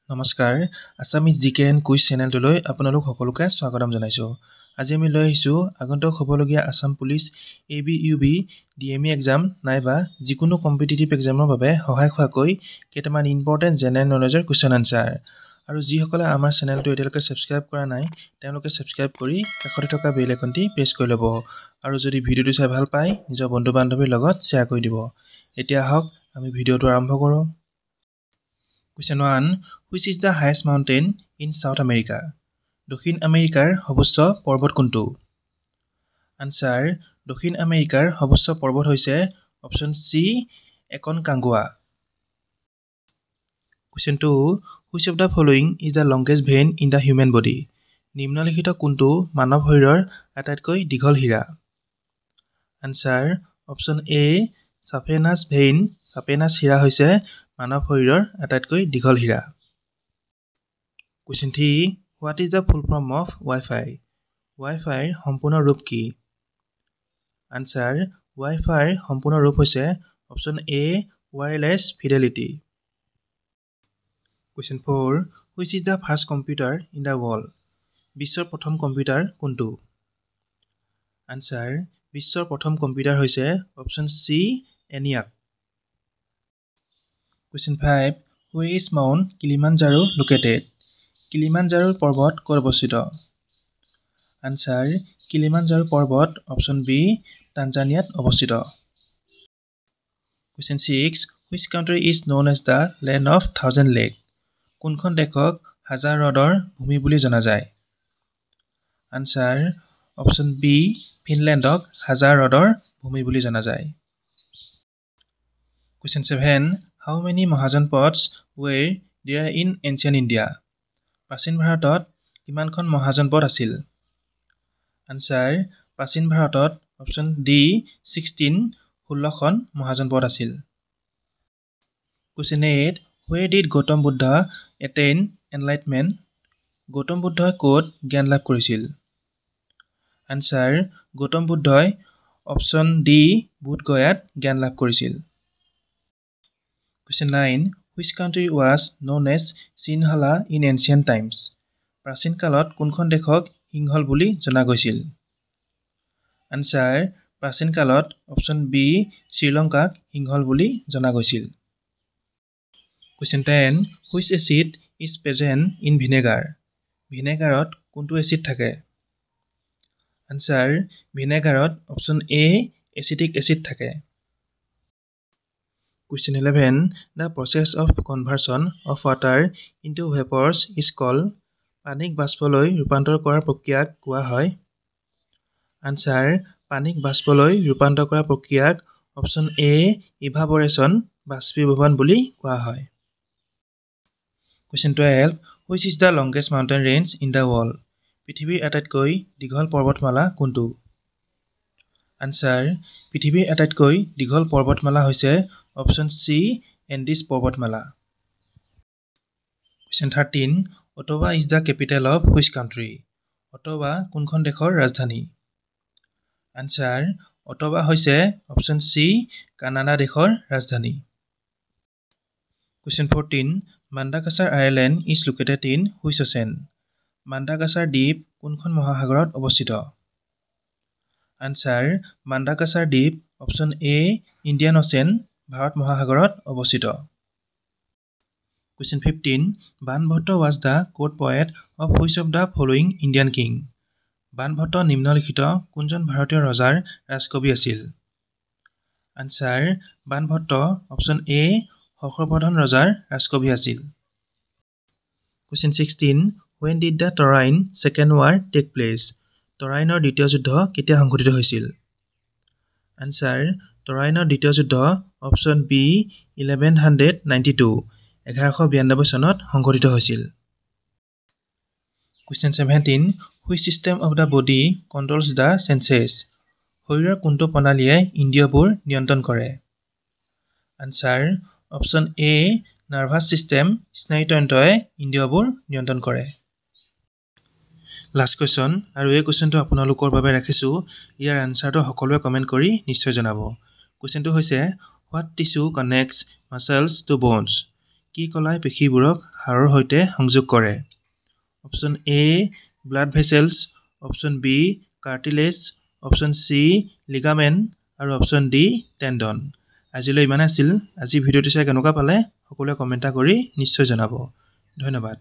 নমস্কাৰ আসামিজ জিকে and quiz চেনেলটোলৈ আপোনালোক সকলোকে স্বাগতম জনাইছোঁ। আজি আমি লৈ আহিছোঁ আগন্তুক হ'বলগীয়া Assam police ABUB DME exam নাইবা যিকোনো কম্পিটিটিভ এক্সামৰ বাবে সহায় হোৱাকৈ কেইটামান ইম্পৰ্টেণ্ট জেনেৰেল নলেজৰ কুৱেশ্যন আনচাৰ। আৰু যিসকলে আমাৰ চেনেলটো এতিয়ালৈকে ছাবস্ক্ৰাইব কৰা নাই তেওঁলোকে ছাবস্ক্ৰাইব কৰি কাষতে থকা বেল আইকনটি প্ৰেছ কৰি ল'ব আৰু যদি ভিডিঅ'টো চাই ভাল পায় নিজৰ বন্ধু বান্ধৱীৰ লগত শ্বেয়াৰ কৰি দিব। এতিয়া আহক আমি ভিডিঅ'টো আৰম্ভ কৰোঁ। Question 1. Which is the highest mountain in South America? দক্ষিণ আমেৰিকাৰ সৰ্বোচ্চ পৰ্বত কোনটো? Answer. দক্ষিণ আমেৰিকাৰ সৰ্বোচ্চ পৰ্বত হৈছে option C Aconcagua. Question 2. Which of the following is the longest vein in the human body? নিম্নলিখিত কোনটো মানৱ শৰীৰৰ আটাইতকৈ দীঘল হীৰা? Answer. Option A saphenous vein. Saphenous হীৰা হৈছে মানৱ শৰীৰৰ আটাইতকৈ দীঘল হীৰা। Question 3. What is the full form of Wi-Fi? Wi-Fi সম্পূৰ্ণ ৰূপ কি? Answer. Wi-Fi সম্পূৰ্ণ ৰূপ হৈছে option A wireless fidelity. Question 4. Which is the first computer in the world? বিশ্বৰ প্ৰথম কম্পিউটাৰ কোনটো? Answer. বিশ্বৰ প্ৰথম কম্পিউটাৰ হৈছে option C ENIAC. Question 5. Where is Mount Kilimanjaro located? Kilimanjaro পৰ্বত ক'ত অৱস্থিত? Answer. কিলিমাঞ্জাৰো পৰ্বত অপশ্যন বি তানজানিয়াত অৱস্থিত। Question 6. Which country is known as the land of thousand lake? কোনখন দেশক হাজাৰ হ্ৰদৰ ভূমি বুলি জনা যায়? Answer. অপশ্যন বি ফিনলেণ্ডক হাজাৰ হ্ৰদৰ ভূমি বুলি জনা যায়। Question 7. How many মহাজনপথs were there in ancient India? প্ৰাচীন ভাৰতত কিমানখন মহাজনপথ আছিল? Answer. প্ৰাচীন ভাৰতত অপশ্যন ডি 16খন মহাজনপথ আছিল। Question 8. Where did Gautam Buddha attain enlightenment? Gautam বুদ্ধই ক'ত জ্ঞান লাভ কৰিছিল? Answer. গৌতম বুদ্ধই অপশ্যন ডি বোধগয়াত জ্ঞান লাভ কৰিছিল। Question 9. Which country was known as Sinhala in ancient times? প্ৰাচীন কালত কোনখন দেশক সিংহল বুলি জনা গৈছিল? Answer. প্ৰাচীন কালত অপশ্যন বি শ্ৰীলংকাক সিংহল বুলি জনা গৈছিল। Question 10. Which acid is present in vinegar? ভিনেগাৰত কোনটো এচিড থাকে? Answer. ভিনেগাৰত অপশ্যন এ এচিটিক এচিড থাকে। Question 11. The process of conversion of water into vapors is called? পানীক বাষ্পলৈ ৰূপান্তৰ কৰাৰ প্ৰক্ৰিয়াক কোৱা হয়? Answer. পানীক বাষ্পলৈ ৰূপান্তৰ কৰাৰ প্ৰক্ৰিয়াক অপশ্যন এ ইভাপৰেশ্যন বাষ্পীভৱন বুলি কোৱা হয়। Question 12. Which is the longest mountain range in the world? পৃথিৱীৰ আটাইতকৈ দীঘল পৰ্বতমালা কোনটো? Answer. পৃথিৱীৰ আটাইতকৈ দীঘল পৰ্বতমালা হৈছে অপশ্যন চি এণ্ডিছ পৰ্বতমালা। Question 13. Ottawa is the capital of which country? অটৱা কোনখন দেশৰ ৰাজধানী? Answer. অটৱা হৈছে অপশ্যন চি কানাডা দেশৰ ৰাজধানী। Question 14. Madagascar Island is located in which ocean? মাডাগাছাৰ দ্বীপ কোনখন মহাসাগৰত অৱস্থিত? Answer. মাডাগাছাৰ দ্বীপ option A Indian ocean Bharat মহাসাগৰত অৱস্থিত। Question 15. Banabhatta was the court poet of which of the following Indian king? Banabhatta নিম্নলিখিত কোনজন ভাৰতীয় ৰজাৰ ৰাজকবি আছিল? Answer. Banabhatta option A Harshavardhan ৰজাৰ ৰাজকবি আছিল। Question 16. When did the Taurine Second War take place? তৰাইনৰ দ্বিতীয় যুদ্ধ কেতিয়া সংঘটিত হৈছিল? Answer. তৰাইনৰ দ্বিতীয় যুদ্ধ অপশ্যন বি 1192 1192 চনত সংঘটিত হৈছিল। Question 17. Which system of the body controls the senses? শৰীৰৰ কোনটো প্ৰণালীয়ে ইন্দ্ৰিয়বোৰ নিয়ন্ত্ৰণ কৰে? Answer. Option A nervous system স্নায়ুতন্ত্ৰই ইন্দ্ৰিয়বোৰ নিয়ন্ত্ৰণ কৰে। লাষ্ট কুৱেশ্যন আৰু এই কুৱেশ্যনটো আপোনালোকৰ বাবে ৰাখিছোঁ। ইয়াৰ এনচাৰটো সকলোৱে কমেণ্ট কৰি নিশ্চয় জনাব। কুৱেশ্যনটো হৈছে what tissue connects muscles to bones? কি কলাই পেশীবোৰক হাড়ৰ সৈতে সংযোগ কৰে? Option A blood vessels, option B cartilage, option C ligament আৰু অপশ্যন ডি টেণ্ডন। আজিলৈ ইমানে আছিল। আজি ভিডিঅ'টো চাই কেনেকুৱা পালে সকলোৱে কমেণ্ট কৰি নিশ্চয় জনাব। ধন্যবাদ।